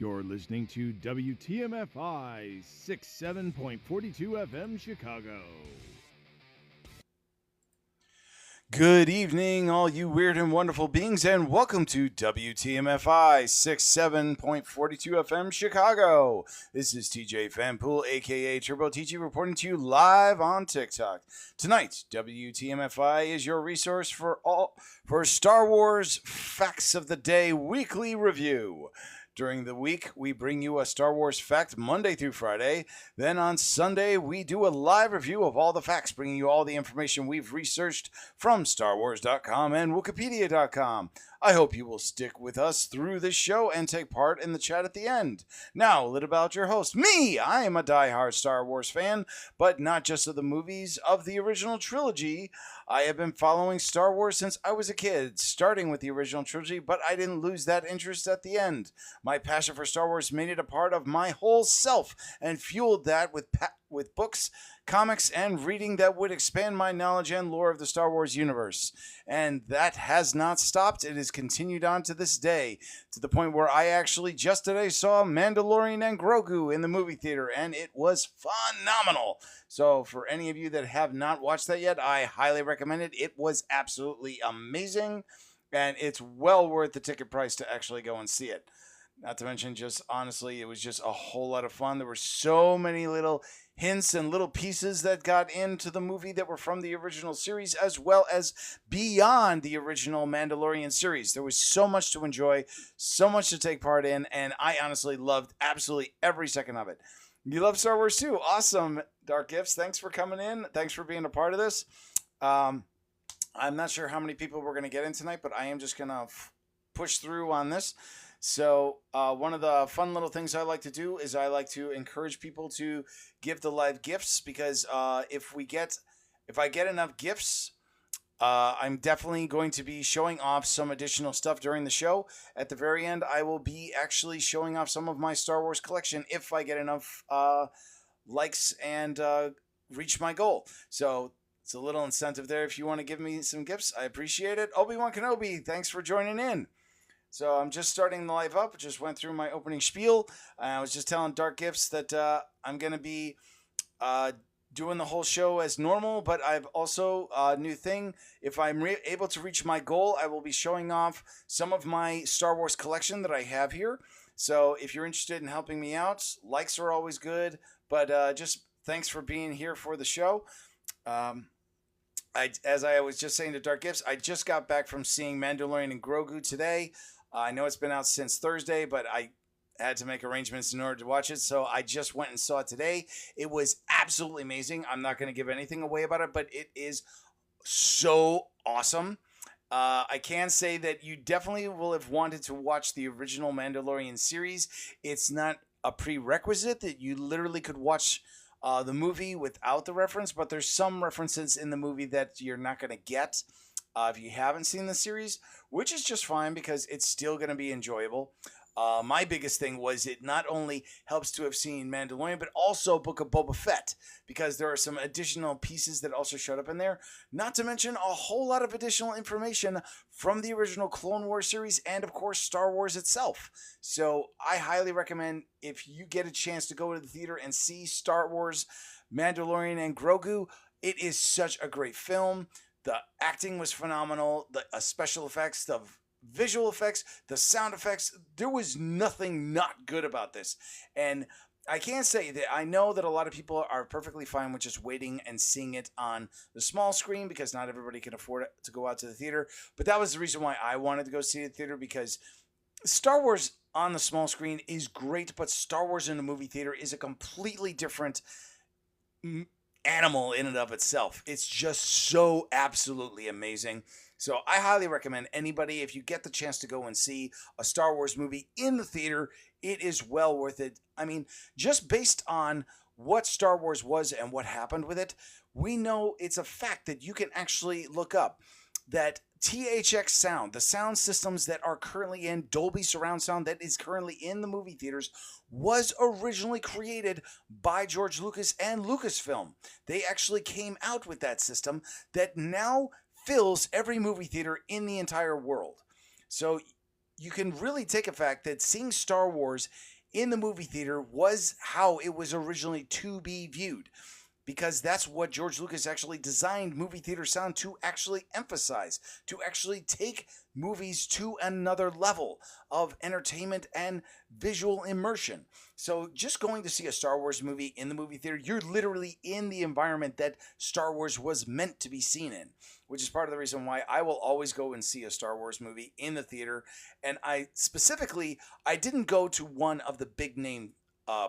You're listening to WTMFI 67.42 FM Chicago. Good evening, all you weird and wonderful beings, and welcome to WTMFI 67.42 FM Chicago. This is TJ Fanpool, aka Turbo TG, reporting to you live on TikTok. Tonight, WTMFI is your resource for Star Wars Facts of the Day weekly review. During the week, we bring you a Star Wars fact Monday through Friday. Then on Sunday, we do a live review of all the facts, bringing you all the information we've researched from StarWars.com and Wikipedia.com. I hope you will stick with us through this show and take part in the chat at the end. Now, a little about your host. Me! I am a diehard Star Wars fan, but not just of the movies of the original trilogy. I have been following Star Wars since I was a kid, starting with the original trilogy, but I didn't lose that interest at the end. My passion for Star Wars made it a part of my whole self and fueled that with books, comics, and reading that would expand my knowledge and lore of the Star Wars universe. And that has not stopped. It has continued on to this day, to the point where I actually just today saw Mandalorian and Grogu in the movie theater, and it was phenomenal. So for any of you that have not watched that yet, I highly recommend it. It was absolutely amazing, and it's well worth the ticket price to actually go and see it. Not to mention, just honestly, it was just a whole lot of fun. There were so many little hints and little pieces that got into the movie that were from the original series, as well as beyond the original Mandalorian series. There was so much to enjoy, so much to take part in, and I honestly loved absolutely every second of it. You love Star Wars too? Awesome, Dark Gifts. Thanks for coming in. Thanks for being a part of this. I'm not sure how many people we're going to get in tonight, but I am just going to push through on this. So one of the fun little things I like to do is I like to encourage people to give the live gifts, because if I get enough gifts, I'm definitely going to be showing off some additional stuff during the show. At the very end, I will be actually showing off some of my Star Wars collection if I get enough likes and reach my goal. So it's a little incentive there. If you want to give me some gifts, I appreciate it. Obi-Wan Kenobi, thanks for joining in. So I'm just starting the live up. Just went through my opening spiel. I was just telling Dark Gifts that I'm going to be doing the whole show as normal, but I've also a new thing. If I'm able to reach my goal, I will be showing off some of my Star Wars collection that I have here. So if you're interested in helping me out, likes are always good, but just thanks for being here for the show. As I was just saying to Dark Gifts, I just got back from seeing Mandalorian and Grogu today. I know it's been out since Thursday, but I had to make arrangements in order to watch it, so I just went and saw it today. It was absolutely amazing. I'm not going to give anything away about it, but it is so awesome. I can say that you definitely will have wanted to watch the original Mandalorian series. It's not a prerequisite that you literally could watch the movie without the reference, but there's some references in the movie that you're not going to get if you haven't seen the series, which is just fine because it's still going to be enjoyable. My biggest thing was it not only helps to have seen Mandalorian, but also Book of Boba Fett, because there are some additional pieces that also showed up in there, not to mention a whole lot of additional information from the original Clone Wars series and, of course, Star Wars itself. So I highly recommend, if you get a chance to go to the theater and see Star Wars, Mandalorian, and Grogu, it is such a great film. The acting was phenomenal, the special effects, the visual effects, the sound effects. There was nothing not good about this. And I can't say that I know that a lot of people are perfectly fine with just waiting and seeing it on the small screen, because not everybody can afford it to go out to the theater. But that was the reason why I wanted to go see it at the theater, because Star Wars on the small screen is great, but Star Wars in the movie theater is a completely different animal in and of itself. It's just so absolutely amazing. So I highly recommend anybody, if you get the chance to go and see a Star Wars movie in the theater, it is well worth it. I mean, just based on what Star Wars was and what happened with it, we know it's a fact that you can actually look up that THX sound, the sound systems that are currently in Dolby Surround Sound that is currently in the movie theaters, was originally created by George Lucas and Lucasfilm. They actually came out with that system that now fills every movie theater in the entire world. So you can really take effect that seeing Star Wars in the movie theater was how it was originally to be viewed, because that's what George Lucas actually designed movie theater sound to actually emphasize, to actually take movies to another level of entertainment and visual immersion. So just going to see a Star Wars movie in the movie theater, you're literally in the environment that Star Wars was meant to be seen in, which is part of the reason why I will always go and see a Star Wars movie in the theater. And I didn't go to one of the big name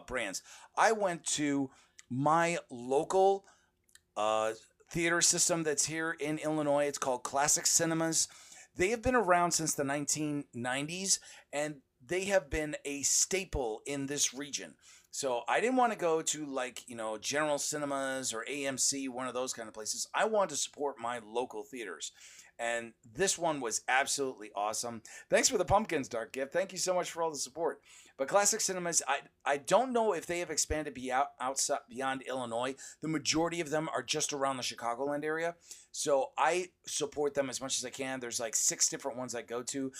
brands. I went to my local theater system that's here in Illinois. It's called Classic Cinemas. They have been around since the 1990s, and they have been a staple in this region. So I didn't want to go to General Cinemas or AMC, one of those kind of places. I wanted to support my local theaters. And this one was absolutely awesome. Thanks for the pumpkins, Dark Gift. Thank you so much for all the support. But Classic Cinemas, I don't know if they have expanded outside beyond Illinois. The majority of them are just around the Chicagoland area. So I support them as much as I can. There's like 6 different ones I go to.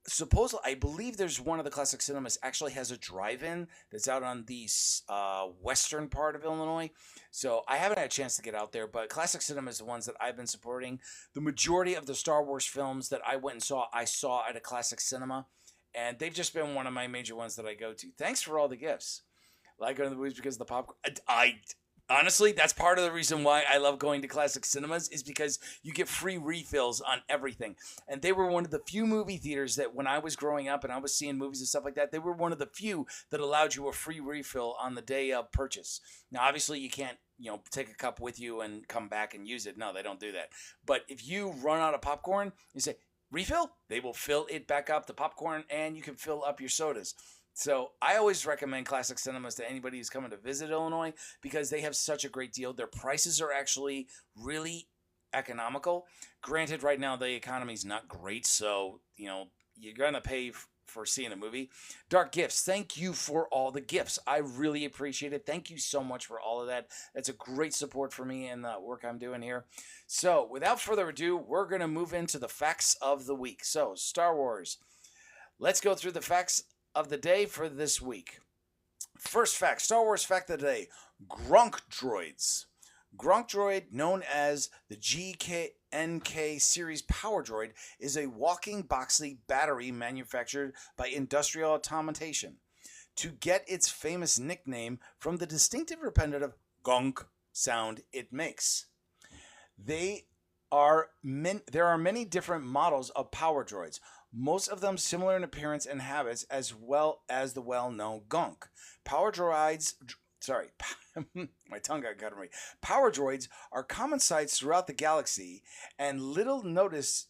Supposedly, I believe there's one of the Classic Cinemas actually has a drive-in that's out on the western part of Illinois. So I haven't had a chance to get out there, but Classic Cinema is the ones that I've been supporting. The majority of the Star Wars films that I went and saw, I saw at a Classic Cinema, and they've just been one of my major ones that I go to. Thanks for all the gifts. I like going to the movies because of the popcorn. Honestly, that's part of the reason why I love going to Classic Cinemas, is because you get free refills on everything. And they were one of the few movie theaters that when I was growing up and I was seeing movies and stuff like that, they were one of the few that allowed you a free refill on the day of purchase. Now, obviously, you can't, take a cup with you and come back and use it. No, they don't do that. But if you run out of popcorn, you say, refill, they will fill it back up, the popcorn, and you can fill up your sodas. So I always recommend Classic Cinemas to anybody who's coming to visit Illinois, because they have such a great deal. Their prices are actually really economical. Granted, right now the economy is not great, so you're gonna pay for seeing a movie. Dark Gifts, thank you for all the gifts. I really appreciate it. Thank you so much for all of that. That's a great support for me and the work I'm doing here. So without further ado, we're gonna move into the facts of the week. So Star Wars. Let's go through the facts of the day for this week. First fact, Star Wars fact of the day: Gronk droids. Gronk droid, known as the GNK series power droid, is a walking Boxley battery manufactured by Industrial Automation to get its famous nickname from the distinctive repetitive gonk sound it makes. There are many different models of power droids, most of them similar in appearance and habits, as well as the well-known Gonk. Power droids, my tongue got cut on me. Power droids are common sights throughout the galaxy and little noticed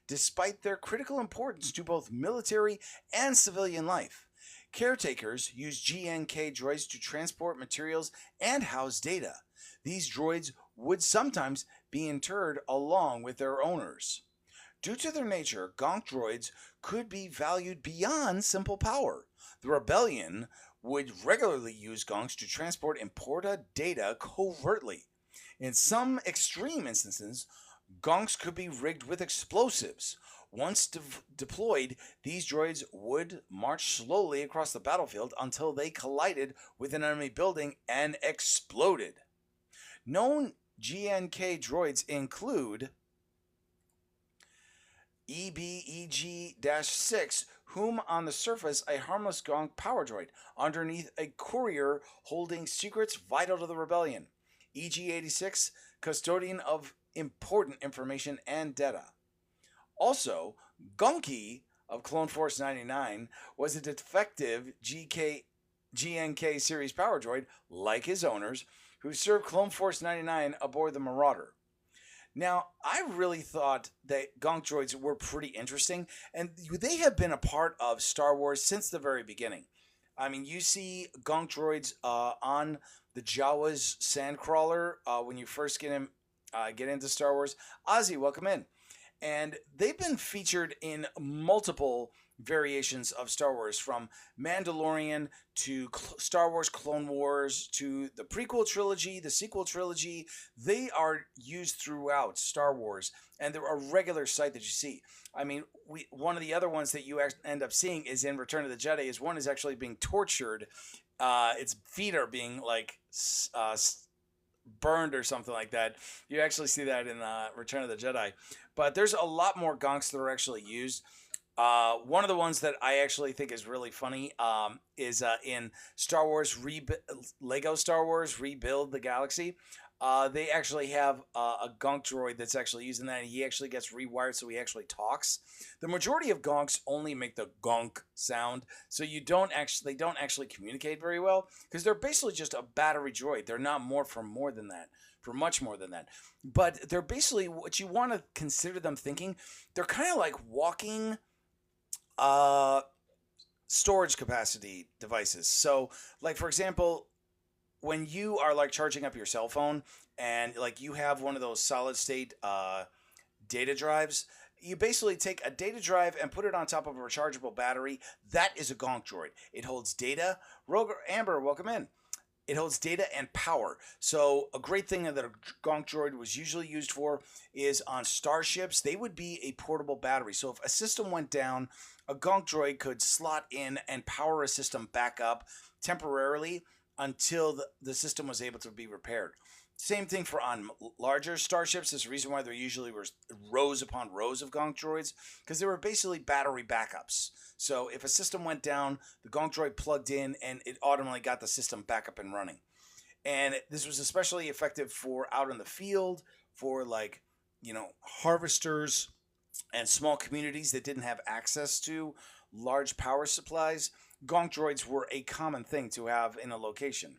despite their critical importance to both military and civilian life. Caretakers use GNK droids to transport materials and house data. These droids would sometimes be interred along with their owners. Due to their nature, Gonk droids could be valued beyond simple power. The Rebellion would regularly use Gonks to transport important data covertly. In some extreme instances, Gonks could be rigged with explosives. Once deployed, these droids would march slowly across the battlefield until they collided with an enemy building and exploded. Known GNK droids include EBEG-6, whom on the surface a harmless Gonk power droid, underneath a courier holding secrets vital to the Rebellion. EG-86, custodian of important information and data. Also, Gonky of Clone Force 99 was a defective GNK series power droid, like his owners, who served Clone Force 99 aboard the Marauder. Now, I really thought that Gonk droids were pretty interesting, and they have been a part of Star Wars since the very beginning. I mean, you see Gonk droids on the Jawa's Sandcrawler when you first get into Star Wars. Ozzy, welcome in. And they've been featured in multiple variations of Star Wars, from Mandalorian to Star Wars Clone Wars to the prequel trilogy, the sequel trilogy. They are used throughout Star Wars, and they're a regular sight that you see. I mean, one of the other ones that you end up seeing is in Return of the Jedi. Is one is actually being tortured. Its feet are being like burned or something like that. You actually see that in Return of the Jedi. But there's a lot more gonks that are actually used. One of the ones that I actually think is really funny is in Star Wars Lego Star Wars Rebuild the Galaxy. They actually have a gonk droid that's actually using that, and he actually gets rewired so he actually talks. The majority of gonks only make the gonk sound, so they don't actually communicate very well, because they're basically just a battery droid. They're not for much more than that. But they're basically what you want to consider them thinking. They're kind of like walking storage capacity devices. So, like, for example, when you are like charging up your cell phone and like you have one of those solid state data drives, you basically take a data drive and put it on top of a rechargeable battery. That is a gonk droid. It holds data. Amber, welcome in. It holds data and power. So a great thing that a gonk droid was usually used for is on starships. They would be a portable battery. So if a system went down, a gonk droid could slot in and power a system back up temporarily until the system was able to be repaired. Same thing for on larger starships. There's a reason why there usually were rows upon rows of gonk droids, because they were basically battery backups. So if a system went down, the gonk droid plugged in and it automatically got the system back up and running. And this was especially effective for out in the field, for like, harvesters and small communities that didn't have access to large power supplies. Gonk droids were a common thing to have in a location.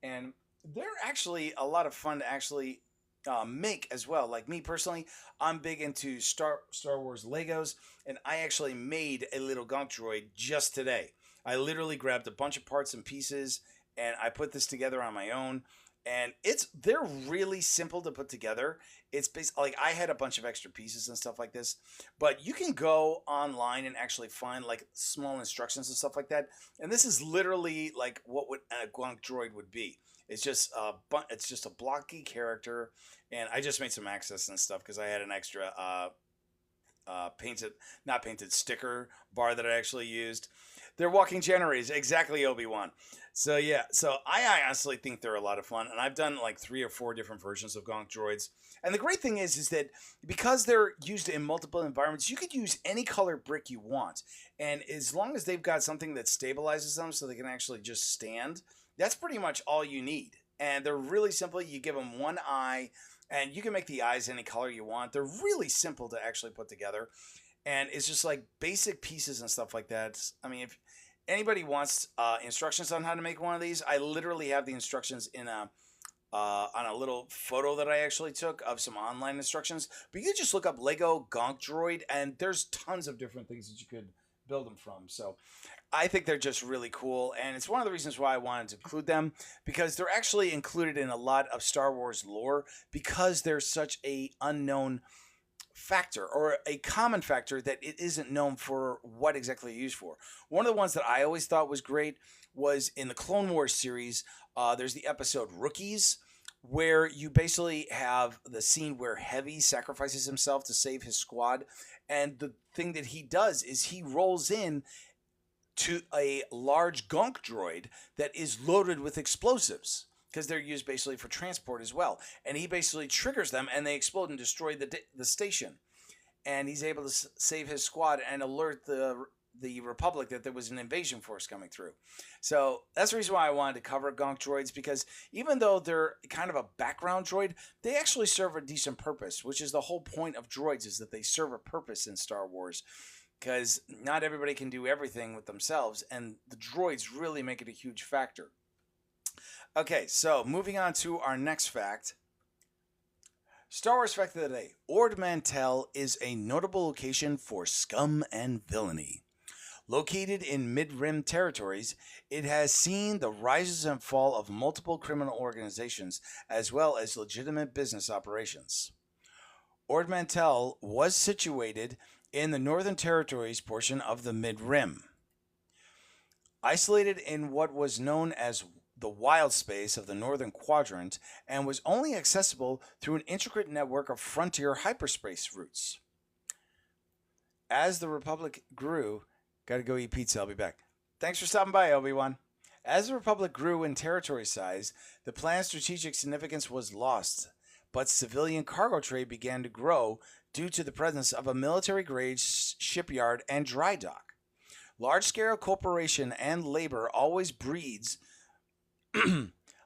And they're actually a lot of fun to actually make as well. Like me personally, I'm big into Star Wars Legos, and I actually made a little gonk droid just today. I literally grabbed a bunch of parts and pieces, and I put this together on my own. And they're really simple to put together. It's basically like I had a bunch of extra pieces and stuff like this, but you can go online and actually find like small instructions and stuff like that. And this is literally like what a gonk droid would be. It's just a blocky character, and I just made some access and stuff because I had an extra not painted sticker bar that I actually used. They're walking generators, exactly, Obi-Wan. So yeah, I honestly think they're a lot of fun, and I've done like 3 or 4 different versions of gonk droids. And the great thing is that because they're used in multiple environments, you could use any color brick you want, and as long as they've got something that stabilizes them so they can actually just stand, that's pretty much all you need. And they're really simple. You give them one eye, and you can make the eyes any color you want. They're really simple to actually put together, and it's just like basic pieces and stuff like that. I mean, if anybody wants instructions on how to make one of these, I literally have the instructions in on a little photo that I actually took of some online instructions. But you can just look up Lego Gonk Droid, and there's tons of different things that you could build them from. So I think they're just really cool, and it's one of the reasons why I wanted to include them, because they're actually included in a lot of Star Wars lore because they're such a unknown factor, or a common factor that it isn't known for what exactly it's used for. One of the ones that I always thought was great was in the Clone Wars series. There's the episode Rookies, where you basically have the scene where Heavy sacrifices himself to save his squad, and the thing that he does is he rolls in to a large gonk droid that is loaded with explosives, because they're used basically for transport as well. And he basically triggers them, and they explode and destroy the station. And he's able to save his squad and alert the Republic that there was an invasion force coming through. So that's the reason why I wanted to cover gonk droids, because even though they're kind of a background droid, they actually serve a decent purpose, which is the whole point of droids, is that they serve a purpose in Star Wars. Because not everybody can do everything with themselves, and the droids really make it a huge factor. Okay, so moving on to our next fact. Star Wars fact of the day. Ord Mantell is a notable location for scum and villainy. Located in mid-rim territories, it has seen the rises and fall of multiple criminal organizations as well as legitimate business operations. Ord Mantell was situated in the Northern Territories portion of the Mid-Rim. Isolated in what was known as the wild space of the northern quadrant and was only accessible through an intricate network of frontier hyperspace routes. As the Republic grew, gotta go eat pizza, I'll be back. Thanks for stopping by, Obi-Wan. As the Republic grew in territory size, the plan's strategic significance was lost, but civilian cargo trade began to grow due to the presence of a military-grade shipyard and dry dock. Large-scale cooperation and labor always breeds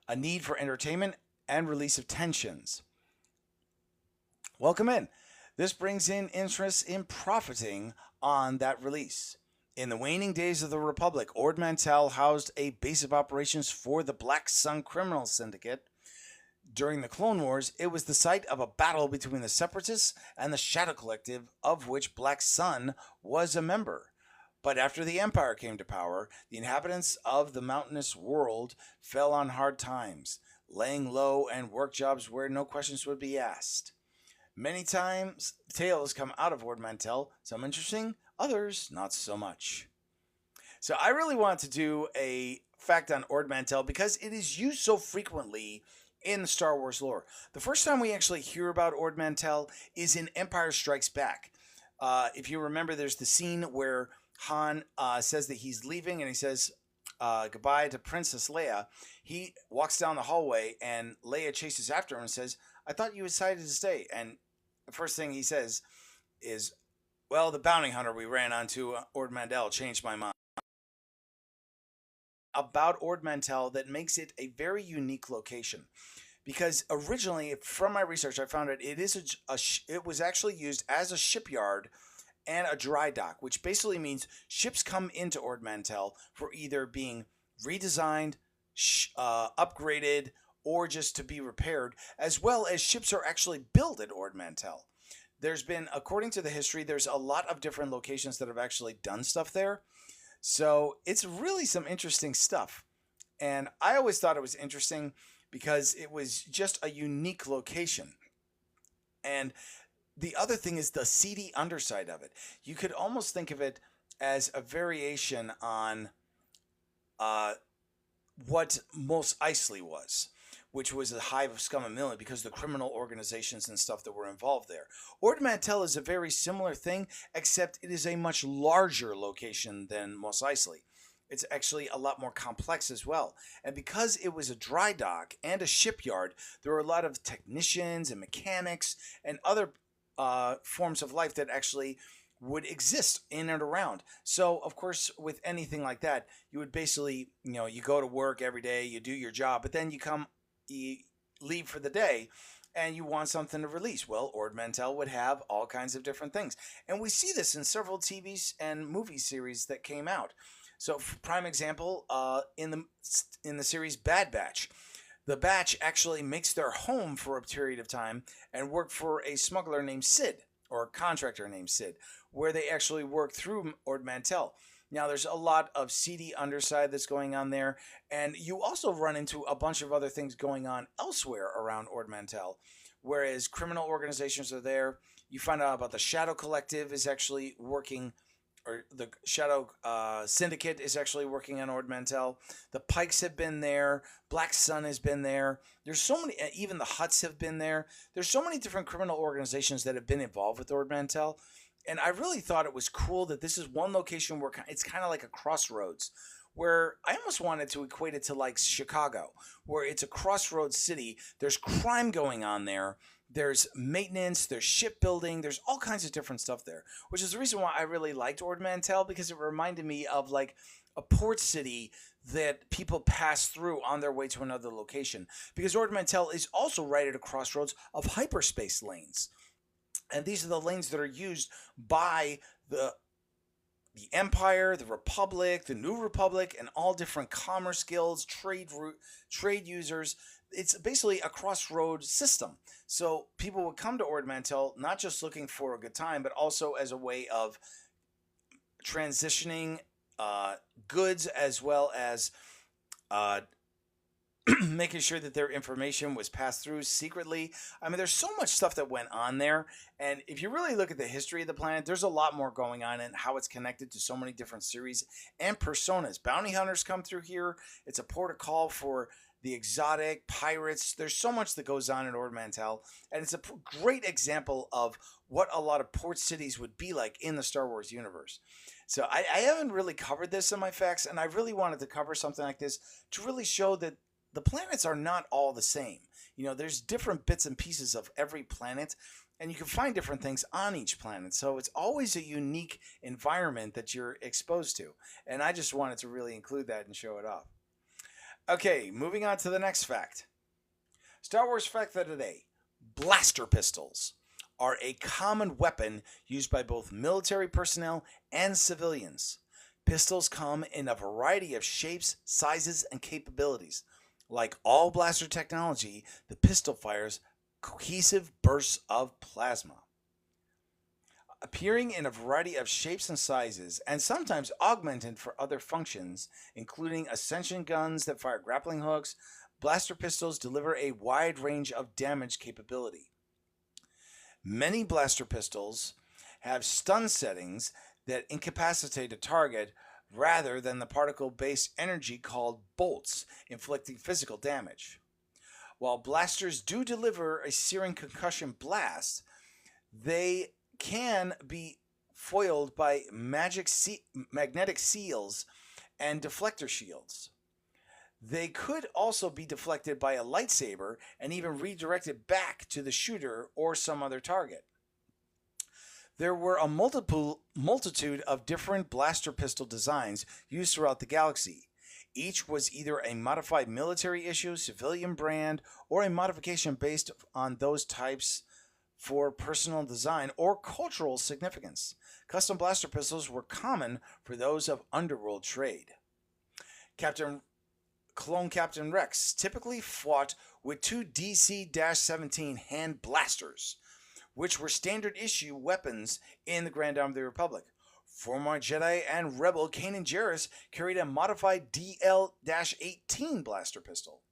a need for entertainment and release of tensions. Welcome in. This brings in interest in profiting on that release. In the waning days of the Republic, Ord Mantell housed a base of operations for the Black Sun criminal syndicate. During the Clone Wars, it was the site of a battle between the Separatists and the Shadow Collective, of which Black Sun was a member. But after the Empire came to power, the inhabitants of the mountainous world fell on hard times, laying low and work jobs where no questions would be asked. Many times, tales come out of Ord Mantell, some interesting, others not so much. So I really want to do a fact on Ord Mantell because it is used so frequently in the Star Wars lore. The first time we actually hear about Ord Mantell is in Empire Strikes Back. If you remember, there's the scene where Han says that he's leaving and he says goodbye to Princess Leia. He walks down the hallway and Leia chases after him and says, "I thought you decided to stay." And the first thing he says is, "Well, the bounty hunter we ran onto, Ord Mantell, changed my mind." About Ord Mantell that makes it a very unique location. Because originally, from my research, I found that it was actually used as a shipyard and a dry dock, which basically means ships come into Ord Mantell for either being redesigned, upgraded, or just to be repaired, as well as ships are actually built at Ord Mantell. There's been, according to the history, there's a lot of different locations that have actually done stuff there. So it's really some interesting stuff. And I always thought it was interesting because it was just a unique location. And the other thing is the seedy underside of it. You could almost think of it as a variation on what Mos Eisley was, which was a hive of scum and villainy because of the criminal organizations and stuff that were involved there. Ord Mantell is a very similar thing, except it is a much larger location than Mos Eisley. It's actually a lot more complex as well. And because it was a dry dock and a shipyard, there were a lot of technicians and mechanics and other forms of life that actually would exist in and around. So, of course, with anything like that, you would basically, you go to work every day, you do your job, but then you leave for the day and you want something to release. Well, Ord Mantell would have all kinds of different things. And we see this in several TV and movie series that came out. So, prime example, in the series Bad Batch. The Batch actually makes their home for a period of time and work for a smuggler named Sid, or a contractor named Sid, where they actually work through Ord Mantell. Now, there's a lot of seedy underside that's going on there, and you also run into a bunch of other things going on elsewhere around Ord Mantell, whereas criminal organizations are there. You find out about the Shadow Collective is actually working, or the Shadow Syndicate is actually working on Ord Mantell. The Pikes have been there. Black Sun has been there. There's so many, even the Hutts have been there. There's so many different criminal organizations that have been involved with Ord Mantell. And I really thought it was cool that this is one location where it's kind of like a crossroads, where I almost wanted to equate it to like Chicago, where it's a crossroads city. There's crime going on there. There's maintenance, there's shipbuilding, there's all kinds of different stuff there, which is the reason why I really liked Ord Mantell, because it reminded me of like a port city that people pass through on their way to another location. Because Ord Mantell is also right at a crossroads of hyperspace lanes. And these are the lanes that are used by the Empire, the Republic, the New Republic, and all different commerce guilds, trade users. It's basically a crossroad system. So people would come to Ord Mantell not just looking for a good time, but also as a way of transitioning goods as well as making sure that their information was passed through secretly. I mean, there's so much stuff that went on there. And if you really look at the history of the planet, there's a lot more going on and how it's connected to so many different series and personas. Bounty hunters come through here. It's a port of call for the exotic, pirates. There's so much that goes on in Ord Mantell. And it's a great example of what a lot of port cities would be like in the Star Wars universe. So I haven't really covered this in my facts, and I really wanted to cover something like this to really show that the planets are not all the same. You know, there's different bits and pieces of every planet, and you can find different things on each planet. So it's always a unique environment that you're exposed to. And I just wanted to really include that and show it off. Okay, moving on to the next fact. Star Wars fact of the day. Blaster pistols are a common weapon used by both military personnel and civilians. Pistols come in a variety of shapes, sizes, and capabilities. Like all blaster technology, the pistol fires cohesive bursts of plasma. Appearing in a variety of shapes and sizes, and sometimes augmented for other functions, including ascension guns that fire grappling hooks, blaster pistols deliver a wide range of damage capability. Many blaster pistols have stun settings that incapacitate a target rather than the particle-based energy called bolts, inflicting physical damage. While blasters do deliver a searing concussion blast, they can be foiled by magnetic seals and deflector shields. They could also be deflected by a lightsaber and even redirected back to the shooter or some other target. There were a multitude of different blaster pistol designs used throughout the galaxy. Each was either a modified military issue, civilian brand, or a modification based on those types for personal design or cultural significance. Custom blaster pistols were common for those of underworld trade. Clone Captain Rex typically fought with two DC-17 hand blasters, which were standard issue weapons in the Grand Army of the Republic. Former Jedi and Rebel Kanan Jarrus carried a modified DL-18 blaster pistol.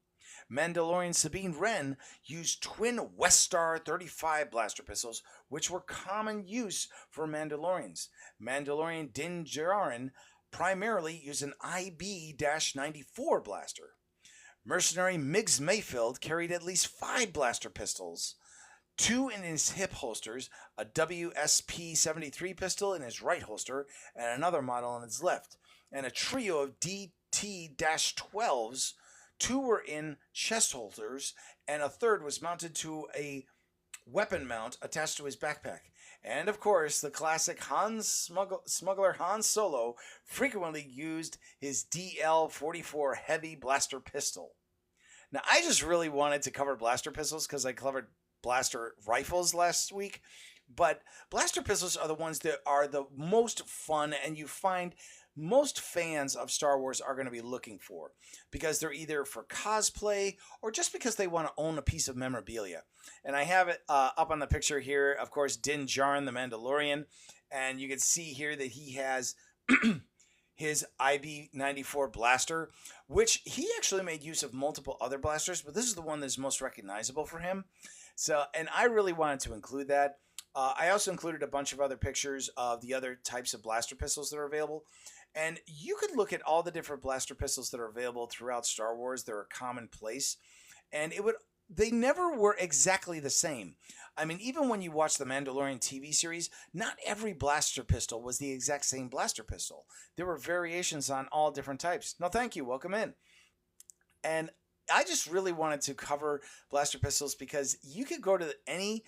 Mandalorian Sabine Wren used twin Westar 35 blaster pistols, which were common use for Mandalorians. Mandalorian Din Djarin primarily used an IB-94 blaster. Mercenary Miggs Mayfield carried at least 5 blaster pistols, 2 in his hip holsters, a WSP-73 pistol in his right holster, and another model in his left, and a trio of DT-12s. 2 were in chest holsters, and a third was mounted to a weapon mount attached to his backpack. And of course, the classic smuggler Han Solo frequently used his DL-44 heavy blaster pistol. Now, I just really wanted to cover blaster pistols because I covered blaster rifles last week, but blaster pistols are the ones that are the most fun, and you find most fans of Star Wars are going to be looking for, because they're either for cosplay or just because they want to own a piece of memorabilia. And I have it up on the picture here, of course, Din Djarin, the Mandalorian, and you can see here that he has his IB-94 blaster, which he actually made use of multiple other blasters, but this is the one that's most recognizable for him. So, and I really wanted to include that. I also included a bunch of other pictures of the other types of blaster pistols that are available. And you could look at all the different blaster pistols that are available throughout Star Wars. They're a commonplace. And they never were exactly the same. I mean, even when you watch the Mandalorian TV series, not every blaster pistol was the exact same blaster pistol. There were variations on all different types. No, thank you. Welcome in. And I just really wanted to cover blaster pistols because you could go to any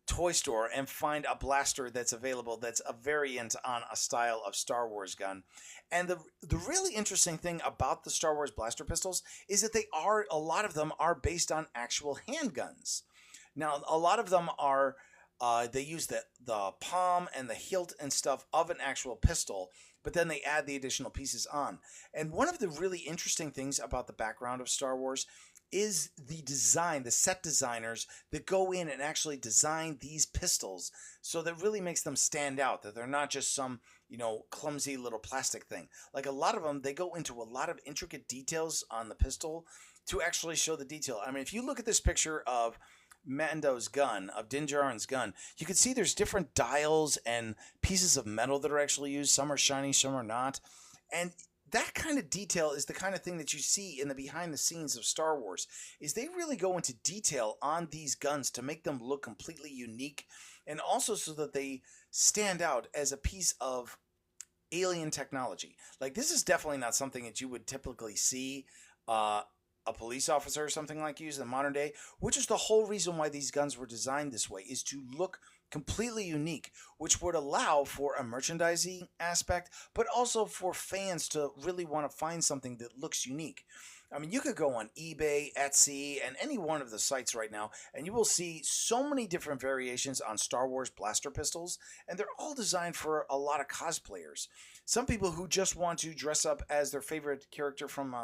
toy store and find a blaster that's available that's a variant on a style of Star Wars gun. And the really interesting thing about the Star Wars blaster pistols is that a lot of them are based on actual handguns. Now, a lot of them are they use the palm and the hilt and stuff of an actual pistol, but then they add the additional pieces on. And one of the really interesting things about the background of Star Wars is the design, the set designers that go in and actually design these pistols, so that really makes them stand out, that they're not just some, clumsy little plastic thing. Like a lot of them, they go into a lot of intricate details on the pistol to actually show the detail. I mean, if you look at this picture of Mando's gun, of Din Djarin's gun, you can see there's different dials and pieces of metal that are actually used. Some are shiny, some are not. And that kind of detail is the kind of thing that you see in the behind the scenes of Star Wars, is they really go into detail on these guns to make them look completely unique, and also so that they stand out as a piece of alien technology. Like, this is definitely not something that you would typically see a police officer or something like use in the modern day, which is the whole reason why these guns were designed this way, is to look completely unique, which would allow for a merchandising aspect, but also for fans to really want to find something that looks unique. I mean, you could go on eBay, Etsy, and any one of the sites right now, and you will see so many different variations on Star Wars blaster pistols, and they're all designed for a lot of cosplayers. Some people who just want to dress up as their favorite character from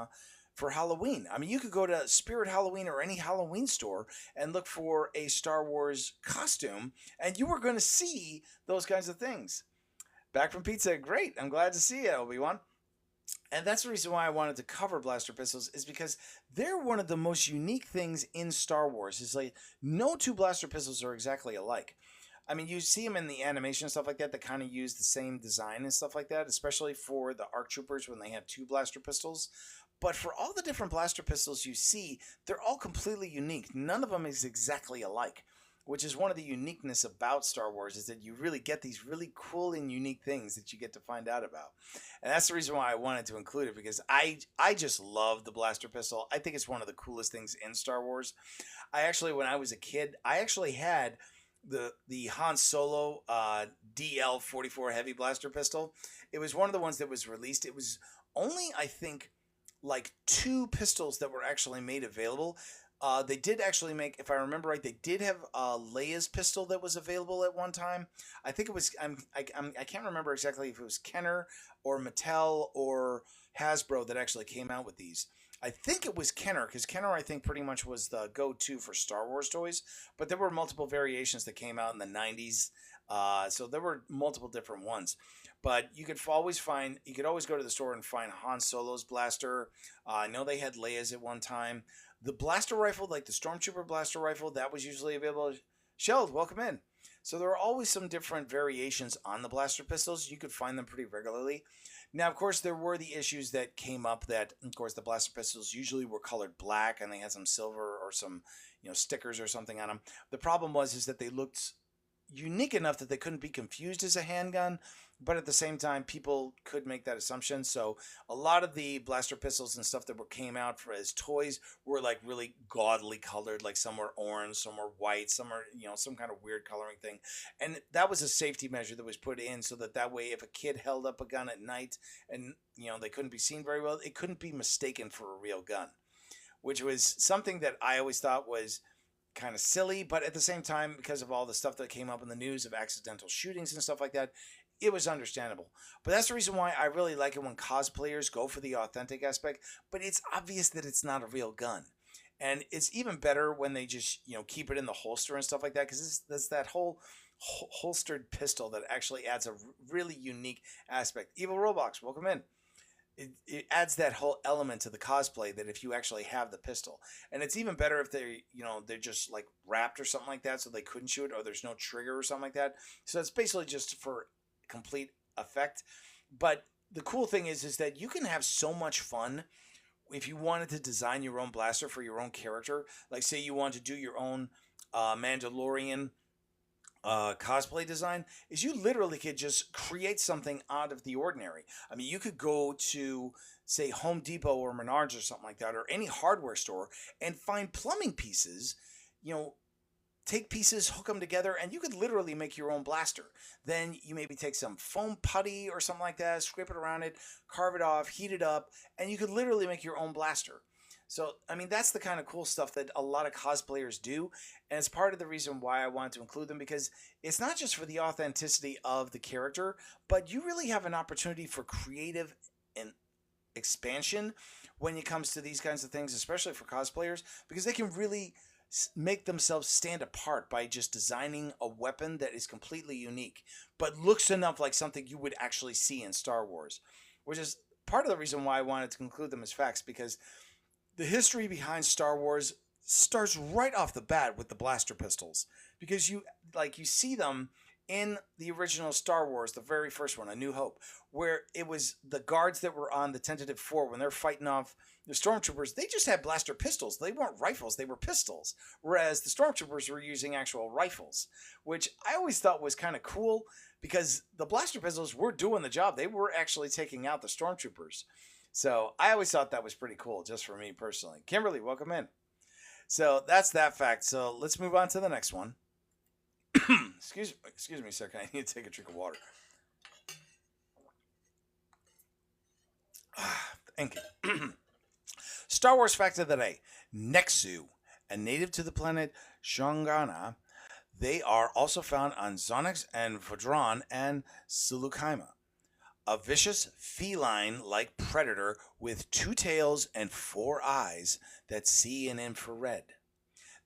for Halloween. I mean, you could go to Spirit Halloween or any Halloween store and look for a Star Wars costume, and you are going to see those kinds of things. Back from pizza, great. I'm glad to see you, Obi-Wan. And that's the reason why I wanted to cover blaster pistols, is because they're one of the most unique things in Star Wars. It's like no two blaster pistols are exactly alike. I mean, you see them in the animation and stuff like that kind of use the same design and stuff like that, especially for the ARC Troopers when they have two blaster pistols. But for all the different blaster pistols you see, they're all completely unique. None of them is exactly alike, which is one of the uniqueness about Star Wars, is that you really get these really cool and unique things that you get to find out about. And that's the reason why I wanted to include it, because I just love the blaster pistol. I think it's one of the coolest things in Star Wars. I actually, when I was a kid, I actually had the Han Solo DL-44 heavy blaster pistol. It was one of the ones that was released. It was only, I think, like 2 pistols that were actually made available. They did actually make, if I remember right, they did have Leia's pistol that was available at one time. I think it was, I can't remember exactly if it was Kenner or Mattel or Hasbro that actually came out with these. I think it was Kenner, because Kenner, I think, pretty much was the go-to for Star Wars toys. But there were multiple variations that came out in the 90s. So there were multiple different ones. But you could always go to the store and find Han Solo's blaster. I know they had Leia's at one time. The blaster rifle, like the Stormtrooper blaster rifle, that was usually available. Sheld, welcome in. So there are always some different variations on the blaster pistols. You could find them pretty regularly. Now, of course, there were the issues that came up that, of course, the blaster pistols usually were colored black and they had some silver or some, stickers or something on them. The problem is that they looked unique enough that they couldn't be confused as a handgun, but at the same time, people could make that assumption. So a lot of the blaster pistols and stuff that came out as toys were like really gaudily colored, like some were orange, some were white, some are, some kind of weird coloring thing. And that was a safety measure that was put in so that way, if a kid held up a gun at night and, they couldn't be seen very well, it couldn't be mistaken for a real gun, which was something that I always thought was kind of silly, but at the same time, because of all the stuff that came up in the news of accidental shootings and stuff like that, it was understandable. But that's the reason why I really like it when cosplayers go for the authentic aspect, but it's obvious that it's not a real gun. And it's even better when they just, keep it in the holster and stuff like that, because there's that whole holstered pistol that actually adds a really unique aspect. Evil Roblox, welcome in. It adds that whole element to the cosplay, that if you actually have the pistol. And it's even better if they're just like wrapped or something like that, so they couldn't shoot, or there's no trigger or something like that. So it's basically just for complete effect. But the cool thing is that you can have so much fun if you wanted to design your own blaster for your own character. Like, say you want to do your own Mandalorian cosplay design, is you literally could just create something out of the ordinary. I mean, you could go to, say, Home Depot or Menards or something like that, or any hardware store, and find plumbing pieces, take pieces, hook them together, and you could literally make your own blaster. Then you maybe take some foam putty or something like that, scrape it around it, carve it off, heat it up, and you could literally make your own blaster. So, I mean, that's the kind of cool stuff that a lot of cosplayers do, and it's part of the reason why I wanted to include them, because it's not just for the authenticity of the character, but you really have an opportunity for creative and expansion when it comes to these kinds of things, especially for cosplayers, because they can really make themselves stand apart by just designing a weapon that is completely unique, but looks enough like something you would actually see in Star Wars, which is part of the reason why I wanted to include them as facts, because The history behind Star Wars starts right off the bat with the blaster pistols, because you see them in the original Star Wars, the very first one, A New Hope, where it was the guards that were on the tentative 4 when they're fighting off the stormtroopers. They just had blaster pistols. They weren't rifles, they were pistols, whereas the stormtroopers were using actual rifles, which I always thought was kind of cool, because the blaster pistols were doing the job. They were actually taking out the stormtroopers. So I always thought that was pretty cool, just for me personally. Kimberly, welcome in. So that's that fact. So let's move on to the next one. Excuse me a second. I need to take a drink of water. Thank you. Star Wars fact of the day. Nexu, a native to the planet Shongana. They are also found on Zonix and Vodron and Seleucima. A vicious feline-like predator with 2 tails and 4 eyes that see in infrared.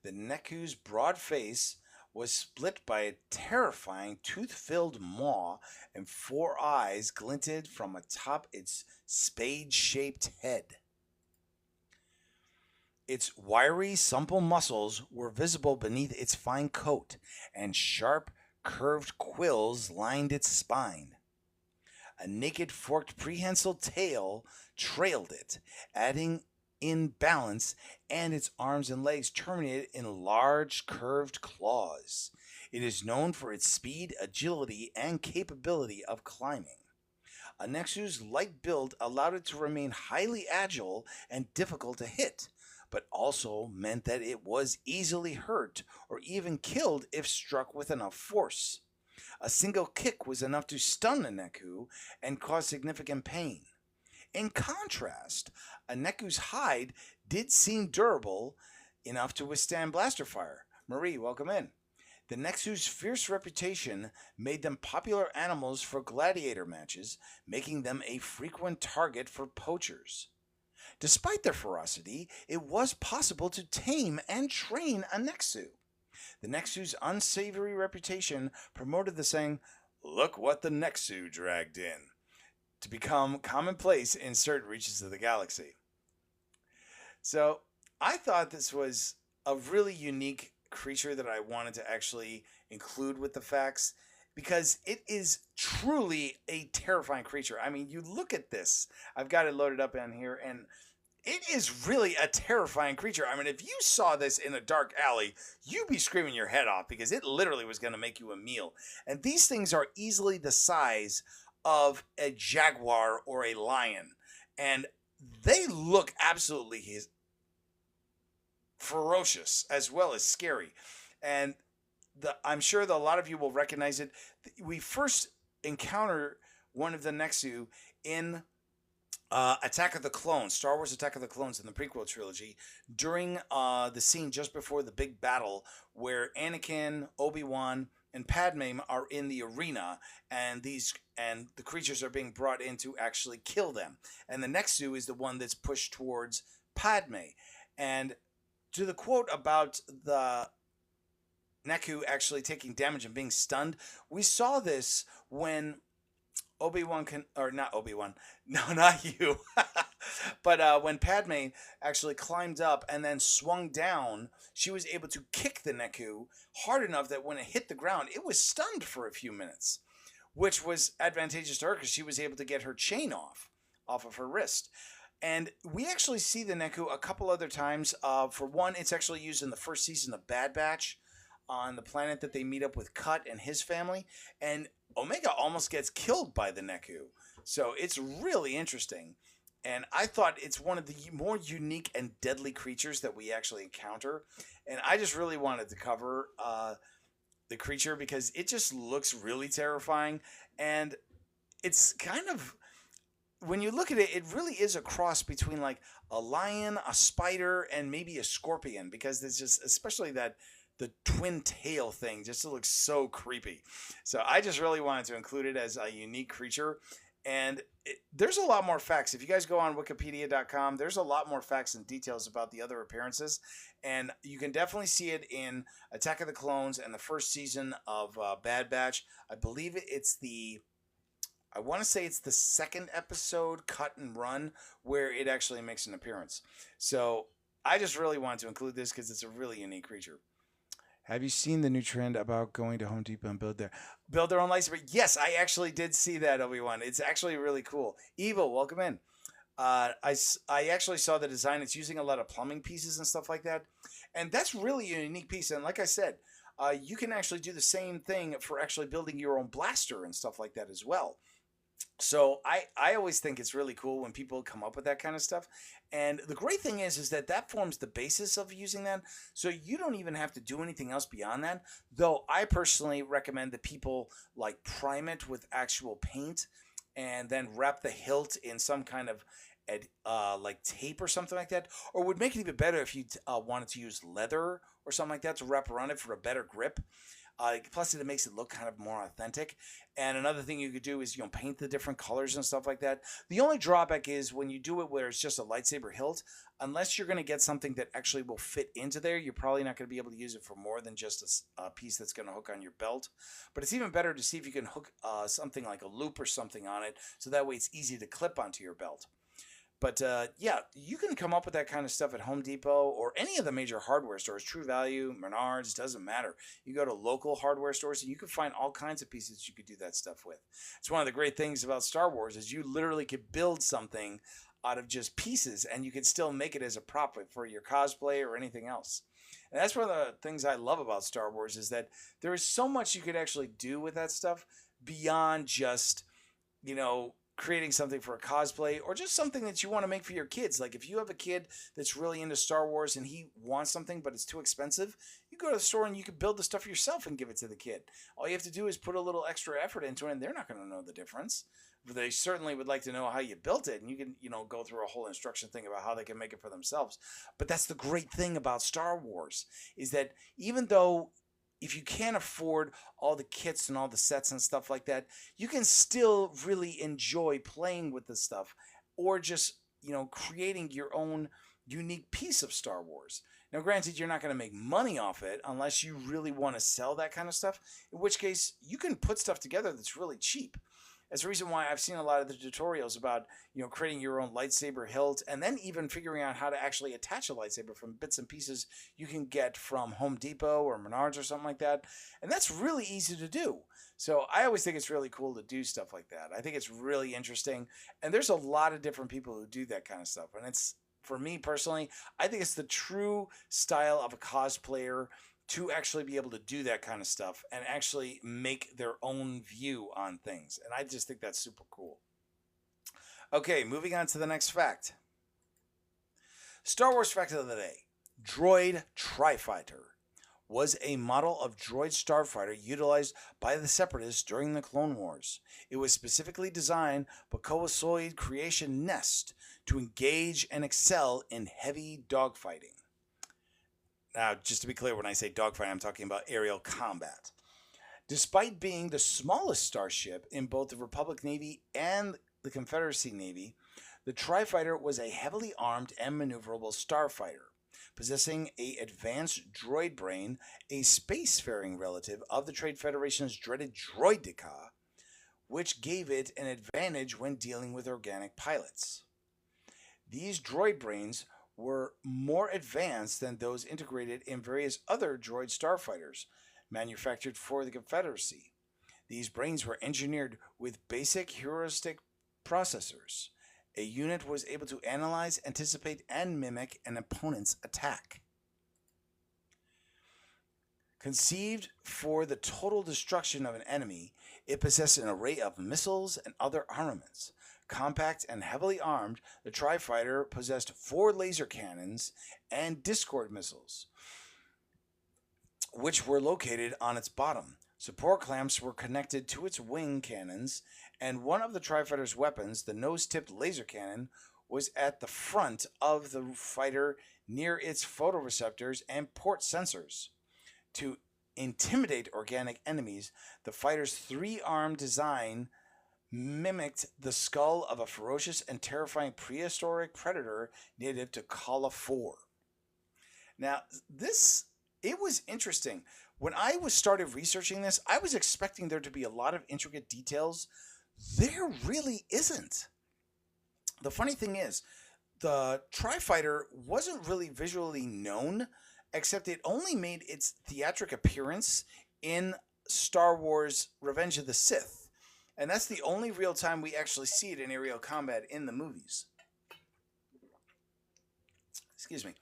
The Neku's broad face was split by a terrifying tooth-filled maw, and 4 eyes glinted from atop its spade-shaped head. Its wiry, supple muscles were visible beneath its fine coat, and sharp, curved quills lined its spine. A naked, forked, prehensile tail trailed it, adding in balance, and its arms and legs terminated in large, curved claws. It is known for its speed, agility, and capability of climbing. A Nexu's light build allowed it to remain highly agile and difficult to hit, but also meant that it was easily hurt or even killed if struck with enough force. A single kick was enough to stun a Neku and cause significant pain. In contrast, a Neku's hide did seem durable enough to withstand blaster fire. Marie, welcome in. The Nexu's fierce reputation made them popular animals for gladiator matches, making them a frequent target for poachers. Despite their ferocity, it was possible to tame and train a Nexu. The Nexu's unsavory reputation promoted the saying, "Look what the Nexu dragged in," to become commonplace in certain reaches of the galaxy. So I thought this was a really unique creature that I wanted to actually include with the facts, because it is truly a terrifying creature. I mean, you look at this. I've got it loaded up in here, and it is really a terrifying creature. I mean, if you saw this in a dark alley, you'd be screaming your head off, because it literally was going to make you a meal. And these things are easily the size of a jaguar or a lion. And they look absolutely ferocious as well as scary. And I'm sure that a lot of you will recognize it. We first encounter one of the Nexu in Attack of the Clones, Star Wars Attack of the Clones in the prequel trilogy, during the scene just before the big battle where Anakin, Obi-Wan, and Padme are in the arena, and the creatures are being brought in to actually kill them. And the Nexu is the one that's pushed towards Padme. And to the quote about the Neku actually taking damage and being stunned, we saw this when not you, but when Padme actually climbed up and then swung down, she was able to kick the Neku hard enough that when it hit the ground, it was stunned for a few minutes, which was advantageous to her because she was able to get her chain off of her wrist. And we actually see the Neku a couple other times. For one, it's actually used in the first season of Bad Batch on the planet that they meet up with Cut and his family. And Omega almost gets killed by the Neku. So it's really interesting. And I thought it's one of the more unique and deadly creatures that we actually encounter. And I just really wanted to cover the creature because it just looks really terrifying. And it's kind of, when you look at it, it really is a cross between like a lion, a spider, and maybe a scorpion, because there's just, especially the twin tail thing just looks so creepy. So I just really wanted to include it as a unique creature. And there's a lot more facts. If you guys go on wikipedia.com, there's a lot more facts and details about the other appearances. And you can definitely see it in Attack of the Clones and the first season of Bad Batch. I believe it's the I want to say it's the second episode, Cut and Run, where it actually makes an appearance. So I just really wanted to include this because it's a really unique creature. Have you seen the new trend about going to Home Depot and build their own lightsaber? Yes, I actually did see that, Obi-Wan. It's actually really cool. Evil, welcome in. I actually saw the design. It's using a lot of plumbing pieces and stuff like that. And that's really a unique piece. And like I said, you can actually do the same thing for actually building your own blaster and stuff like that as well. So I always think it's really cool when people come up with that kind of stuff. And the great thing is that forms the basis of using that. So you don't even have to do anything else beyond that. Though I personally recommend that people like prime it with actual paint and then wrap the hilt in some kind of like tape or something like that. Or would make it even better if you wanted to use leather or something like that to wrap around it for a better grip. Plus, it makes it look kind of more authentic. And another thing you could do is, paint the different colors and stuff like that. The only drawback is when you do it where it's just a lightsaber hilt, unless you're going to get something that actually will fit into there, you're probably not going to be able to use it for more than just a piece that's going to hook on your belt. But it's even better to see if you can hook something like a loop or something on it, so that way it's easy to clip onto your belt. But yeah, you can come up with that kind of stuff at Home Depot or any of the major hardware stores, True Value, Menards, doesn't matter. You go to local hardware stores and you can find all kinds of pieces you could do that stuff with. It's one of the great things about Star Wars is you literally could build something out of just pieces and you could still make it as a prop for your cosplay or anything else. And that's one of the things I love about Star Wars is that there is so much you could actually do with that stuff beyond just, creating something for a cosplay or just something that you want to make for your kids. Like if you have a kid that's really into Star Wars and he wants something but it's too expensive, you go to the store and you can build the stuff yourself and give it to the kid. All you have to do is put a little extra effort into it and they're not going to know the difference. But they certainly would like to know how you built it, and you can, go through a whole instruction thing about how they can make it for themselves. But that's the great thing about Star Wars is that even though if you can't afford all the kits and all the sets and stuff like that, you can still really enjoy playing with the stuff or just, creating your own unique piece of Star Wars. Now, granted, you're not going to make money off it unless you really want to sell that kind of stuff, in which case you can put stuff together that's really cheap. That's the reason why I've seen a lot of the tutorials about, creating your own lightsaber hilt and then even figuring out how to actually attach a lightsaber from bits and pieces you can get from Home Depot or Menards or something like that. And that's really easy to do. So I always think it's really cool to do stuff like that. I think it's really interesting. And there's a lot of different people who do that kind of stuff. And it's, for me personally, I think it's the true style of a cosplayer to actually be able to do that kind of stuff and actually make their own view on things. And I just think that's super cool. Okay, moving on to the next fact. Star Wars fact of the day. Droid Tri-Fighter was a model of droid starfighter utilized by the Separatists during the Clone Wars. It was specifically designed by Kowasoid Creation Nest to engage and excel in heavy dogfighting. Now, just to be clear, when I say dogfight, I'm talking about aerial combat. Despite being the smallest starship in both the Republic Navy and the Confederacy Navy, the Tri-Fighter was a heavily armed and maneuverable starfighter, possessing an advanced droid brain, a spacefaring relative of the Trade Federation's dreaded Droideka, which gave it an advantage when dealing with organic pilots. These droid brains were more advanced than those integrated in various other droid starfighters manufactured for the Confederacy. These brains were engineered with basic heuristic processors. A unit was able to analyze, anticipate, and mimic an opponent's attack. Conceived for the total destruction of an enemy, it possessed an array of missiles and other armaments. Compact and heavily armed, the Tri-Fighter possessed 4 laser cannons and Discord missiles, which were located on its bottom. Support clamps were connected to its wing cannons, and one of the Tri-Fighter's weapons, the nose-tipped laser cannon, was at the front of the fighter near its photoreceptors and port sensors. To intimidate organic enemies, the fighter's 3-arm design mimicked the skull of a ferocious and terrifying prehistoric predator native to Kala 4. Now, it was interesting. When I started researching this, I was expecting there to be a lot of intricate details, There really isn't. The funny thing is, the Tri-Fighter wasn't really visually known, except it only made its theatric appearance in Star Wars Revenge of the Sith. And that's the only real time we actually see it in aerial combat in the movies. Excuse me.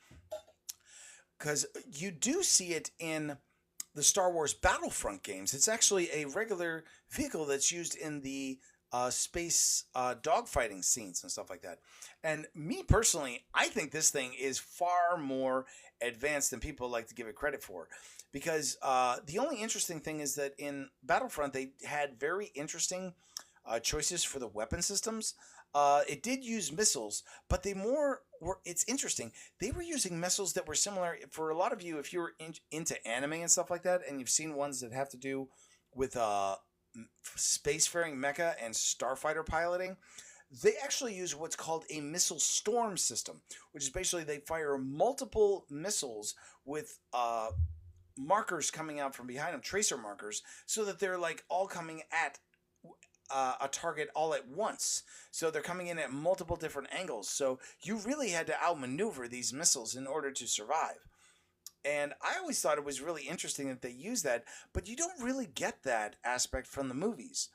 Because you do see it in the Star Wars Battlefront games. It's actually a regular vehicle that's used in the space dogfighting scenes and stuff like that. And me personally, I think this thing is far more advanced than people like to give it credit for. Because the only interesting thing is that in Battlefront, they had very interesting choices for the weapon systems. It did use missiles, but they more were. It's interesting. They were using missiles that were similar. For a lot of you, if you're into anime and stuff like that, and you've seen ones that have to do with spacefaring mecha and starfighter piloting, they actually use what's called a missile storm system, which is basically they fire multiple missiles with markers coming out from behind them, tracer markers, so that they're like all coming at a target all at once. So they're coming in at multiple different angles. So you really had to outmaneuver these missiles in order to survive. And I always thought it was really interesting that they use that, but you don't really get that aspect from the movies.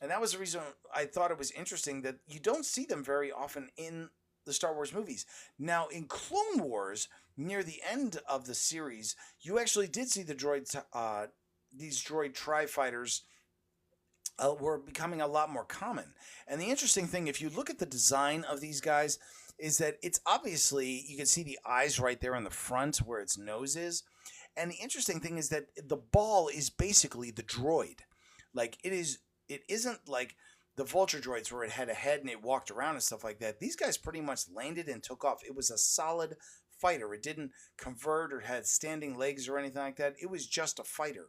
And that was the reason I thought it was interesting that you don't see them very often in the Star Wars movies. Now, in Clone Wars, near the end of the series, you actually did see the droids, these droid tri-fighters were becoming a lot more common. And the interesting thing, if you look at the design of these guys, is that it's obviously, you can see the eyes right there in the front where its nose is. And the interesting thing is that the ball is basically the droid. Like, it isn't like the Vulture droids where it had a head and it walked around and stuff like that. These guys pretty much landed and took off. It was a solid fighter. It didn't convert or had standing legs or anything like that. It was just a fighter.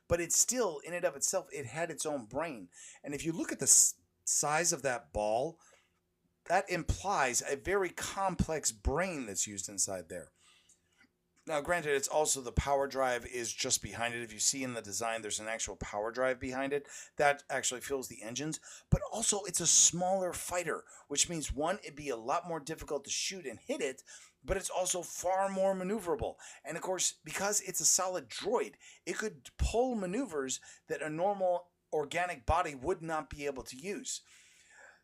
But it's still, in and of itself, it had its own brain. And if you look at the size of that ball, that implies a very complex brain that's used inside there. Now, granted, it's also the power drive is just behind it. If you see in the design, there's an actual power drive behind it. That actually fuels the engines. But also, it's a smaller fighter, which means, one, it'd be a lot more difficult to shoot and hit it, but it's also far more maneuverable. And, of course, because it's a solid droid, it could pull maneuvers that a normal organic body would not be able to use.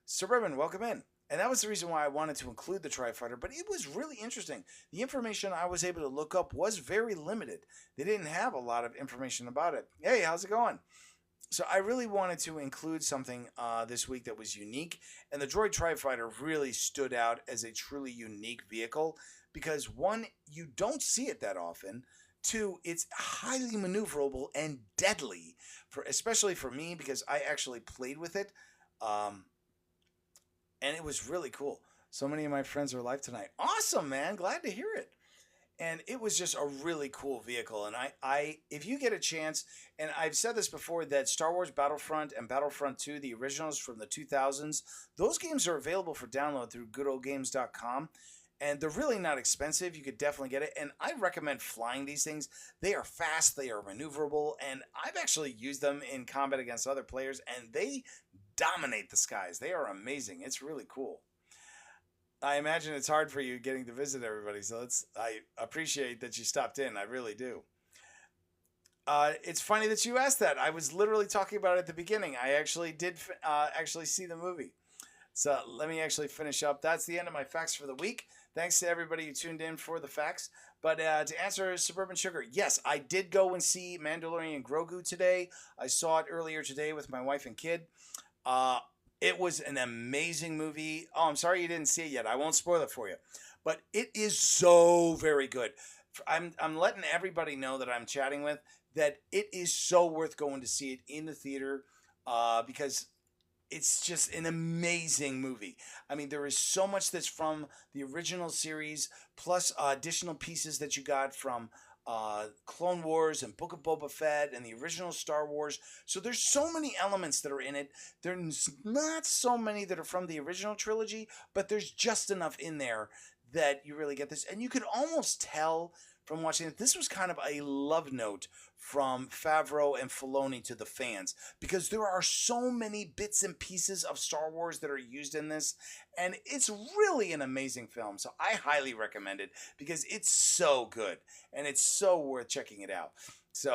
Suburban, welcome in. And that was the reason why I wanted to include the Tri-Fighter, but it was really interesting. The information I was able to look up was very limited. They didn't have a lot of information about it. Hey, how's it going? So I really wanted to include something this week that was unique, and the Droid Tri-Fighter really stood out as a truly unique vehicle because, one, you don't see it that often. Two, it's highly maneuverable and deadly, especially for me because I actually played with it. And it was really cool. So many of my friends are alive tonight. Awesome, man. Glad to hear it. And it was just a really cool vehicle. And I if you get a chance, and I've said this before, that Star Wars Battlefront and Battlefront 2, the originals from the 2000s, those games are available for download through goodoldgames.com. And they're really not expensive. You could definitely get it. And I recommend flying these things. They are fast. They are maneuverable. And I've actually used them in combat against other players. And they dominate the skies. They are amazing. It's really cool. I imagine it's hard for you getting to visit everybody. So I appreciate that you stopped in. I really do. It's funny that you asked that. I was literally talking about it at the beginning. I actually did actually see the movie. So let me actually finish up. That's the end of my facts for the week. Thanks to everybody who tuned in for the facts. But to answer Suburban Sugar, yes, I did go and see Mandalorian Grogu today. I saw it earlier today with my wife and kid. It was an amazing movie. Oh, I'm sorry you didn't see it yet. I won't spoil it for you. But it is so very good. I'm letting everybody know that I'm chatting with that it is so worth going to see it in the theater because it's just an amazing movie. I mean, there is so much that's from the original series, plus additional pieces that you got from Clone Wars and Book of Boba Fett and the original Star Wars. So there's so many elements that are in it. There's not so many that are from the original trilogy, but there's just enough in there that you really get this. And you could almost tell from watching it. This was kind of a love note from Favreau and Filoni to the fans, because there are so many bits and pieces of Star Wars that are used in this, and it's really an amazing film. So I highly recommend it because it's so good and it's so worth checking it out. So